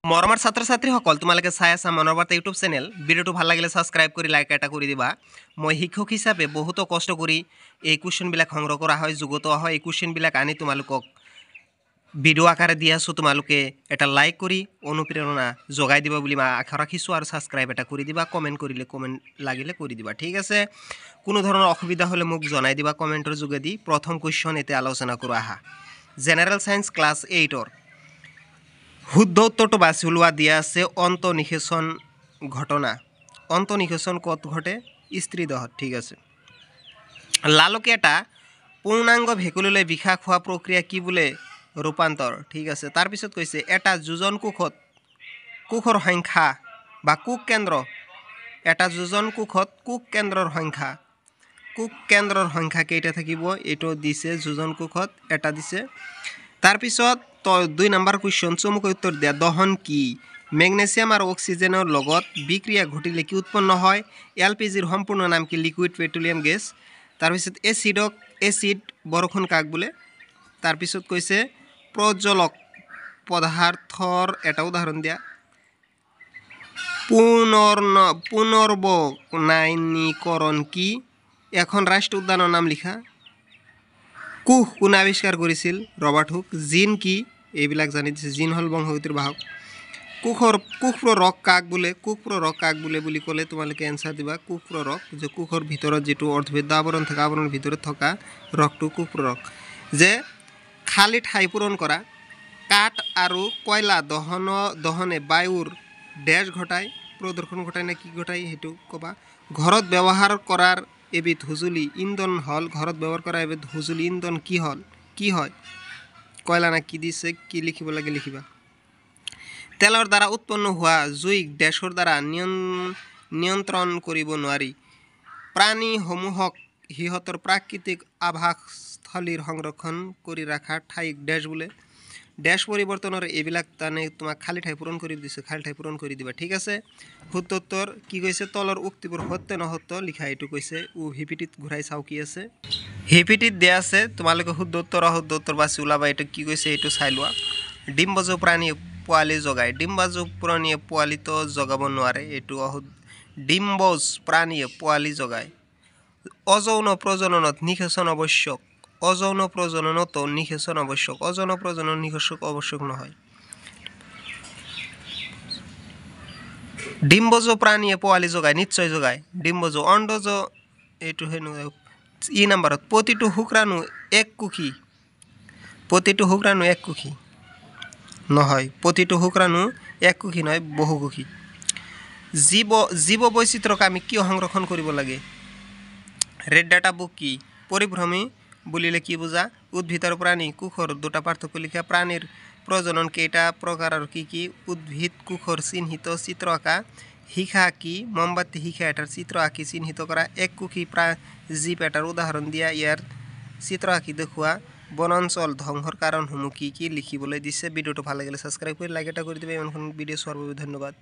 মৰমৰ ছাত্ৰ ছাত্ৰীসকল তোমালোকে চাই আছা মনৰ বাৰ্তা ইউটিউব চেনেল। ভিডিঅ'টো ভাল লাগিলে ছাবস্ক্ৰাইব কৰি লাইক এটা কৰি দিবা। মই শিক্ষক হিচাপে বহুতো কষ্ট কৰি এই কুৱেশ্যনবিলাক সংগ্ৰহ কৰা হয়, যুগুতোৱা হয়। এই কুৱেশ্যনবিলাক আনি তোমালোকক ভিডিঅ' আকাৰে দি আছোঁ। তোমালোকে এটা লাইক কৰি অনুপ্ৰেৰণা যোগাই দিবা বুলি মই আশা ৰাখিছোঁ আৰু ছাবস্ক্ৰাইব এটা কৰি দিবা। কমেণ্ট কৰিলে কমেণ্ট লাগিলে কৰি দিবা, ঠিক আছে। কোনো ধৰণৰ অসুবিধা হ'লে মোক জনাই দিবা কমেণ্টৰ যোগেদি। প্ৰথম কুৱেশ্যন এতিয়া আলোচনা কৰোঁ আহা। জেনেৰেল চায়েন্স ক্লাছ 8-ৰ শুদ্ধ উত্তৰটো বাছি ওলোৱা দিয়া আছে অন্তঃনিষেচন ঘটনা। অন্তঃনিষেচন ক'ত ঘটে? স্ত্ৰী দেহত, ঠিক আছে। লালকে এটা পূৰ্ণাংগ ভেকুলীলৈ বিশাস হোৱা প্ৰক্ৰিয়া কি বোলে? ৰূপান্তৰ, ঠিক আছে। তাৰপিছত কৈছে এটা যোজন কোষৰ সংখ্যা বা কোষ কেন্দ্ৰ, এটা যোজন কোষত কোষ কেন্দ্ৰৰ সংখ্যা কেইটা থাকিব? এইটো দিছে যোজন কোষত এটা দিছে। তাৰপিছত 2 নম্বৰ কুৱেশ্যন চমুকৈ উত্তৰ দিয়া। দহন কি? মেগনেছিয়াম আৰু অক্সিজেনৰ লগত বিক্ৰিয়া ঘটিলে কি উৎপন্ন হয়? LPGৰ সম্পূৰ্ণ নাম কি? Liquid petroleum gas. তাৰপিছত এচিড বৰষুণ কাক বোলে? তাৰপিছত কৈছে প্ৰজ্বলক পদাৰ্থৰ এটা উদাহৰণ দিয়া। পুনৰ্বনায়নীকৰণ কি? এখন ৰাষ্ট্ৰীয় উদ্যানৰ নাম লিখা। কোষ কোনে আৱিষ্কাৰ কৰিছিল? Robert Hooke. জিন কি? এইবিলাক জানি দিছে। জিন হ'ল বংশগতিৰ বাহক। কোষপ্ৰৰক কাক বোলে? কোষপ্ৰৰক কাক বোলে বুলি ক'লে তোমালোকে এনচাৰ দিবা কোষপ্ৰৰক, যে কোষৰ ভিতৰত যিটো অৰ্ধবেদ আৱৰণ থাকে, আৱৰণৰ ভিতৰত থকা ৰসটো কোষপ্ৰৰক। যে খালী ঠাই পূৰণ কৰা। কাঠ আৰু কয়লা দহনে বায়ুৰ ডেছ ঘটায়, প্ৰদূষণ ঘটায় নে কি ঘটায় সেইটো ক'বা। ঘৰত ব্যৱহাৰ কৰাৰ এবিধ সঁজুলি ইন্ধন হ'ল, ঘৰত ব্যৱহাৰ কৰা এবিধ সঁজুলি ইন্ধন কি হয়? কয়লা না কি দিছে, কি লিখিব লাগে লিখিবা। তেলৰ দ্বাৰা উৎপন্ন হোৱা জুইক ডেছৰ দ্বাৰা নিয়ন্ত্ৰণ কৰিব নোৱাৰি। প্ৰাণীসমূহক সিহঁতৰ প্ৰাকৃতিক আৱাসস্থলীৰ সংৰক্ষণ কৰি ৰখাৰ ঠাইক ডেছ বোলে। ডেছ পৰিৱৰ্তনৰ এইবিলাক তাৰমানে তোমাক খালী ঠাই পূৰণ কৰি দিছে, খালী ঠাই পূৰণ কৰি দিবা, ঠিক আছে। শুদ্ধ উত্তৰ কি কৈছে? তলৰ উক্তিবোৰ সত্য নহত্য লিখা, এইটো কৈছে। হিপিটিত ঘূৰাই চাওঁ কি আছে। হিপিটিত দিয়া আছে, তোমালোকে শুদ্ধ উত্তৰ অশুদ্ধ উত্তৰ বাছি ওলাবা। এইটো কি কৈছে এইটো চাই লোৱা। ডিম্বজ প্ৰাণীয়ে পোৱালি জগায়। ডিম্বজ প্ৰাণীয়ে পোৱালিটো জগাব নোৱাৰে, এইটো অশুদ্ধ। ডিম্বজ প্ৰাণীয়ে পোৱালি জগায়। অযৌন প্ৰজননত নিষেচন আৱশ্যক। অযৌন প্ৰজননতো নিষেচন আৱশ্যক। অযৌন প্ৰজনন নিষেচন আৱশ্যক নহয়। ডিম্বজ প্ৰাণীয়ে পোৱালি জগায়, নিশ্চয় জগায়। ডিম্বজ অণ্ডজ এইটো হেনো নম্বৰত প্ৰতিটো শুক্ৰাণু এককোষী। প্ৰতিটো শুক্ৰাণু এককোষী নহয়, প্ৰতিটো শুক্ৰাণু এককোষী নহয়, বহুকোষী। জীৱ বৈচিত্ৰ্যক আমি কিয় সংৰক্ষণ কৰিব লাগে? ৰেড ডাটা বুক কি? পৰিভ্ৰমী বুলিলে কি বুজা? উদ্ভিদ আৰু প্ৰাণী কোষৰ দুটা পাৰ্থক্য লিখা। প্ৰাণীৰ প্ৰজনন কেইটা প্ৰকাৰ আৰু কি কি? উদ্ভিদ কোষৰ চিহ্নিত চিত্ৰ আঁকা। শিখা কি? মমবাতি শিখা এটাৰ চিত্ৰ আঁকি চিহ্নিত কৰা। এককোষী জীৱ এটাৰ উদাহৰণ দিয়া, ইয়াৰ চিত্ৰ আঁকি দেখুওৱা। বনাঞ্চল ধ্বংসৰ কাৰণসমূহ কি কি লিখিবলৈ দিছে। ভিডিঅ'টো ভাল লাগিলে ছাবস্ক্ৰাইব কৰি লাইক এটা কৰি দিবা। ইমানখন ভিডিঅ' চোৱাৰ বাবে ধন্যবাদ।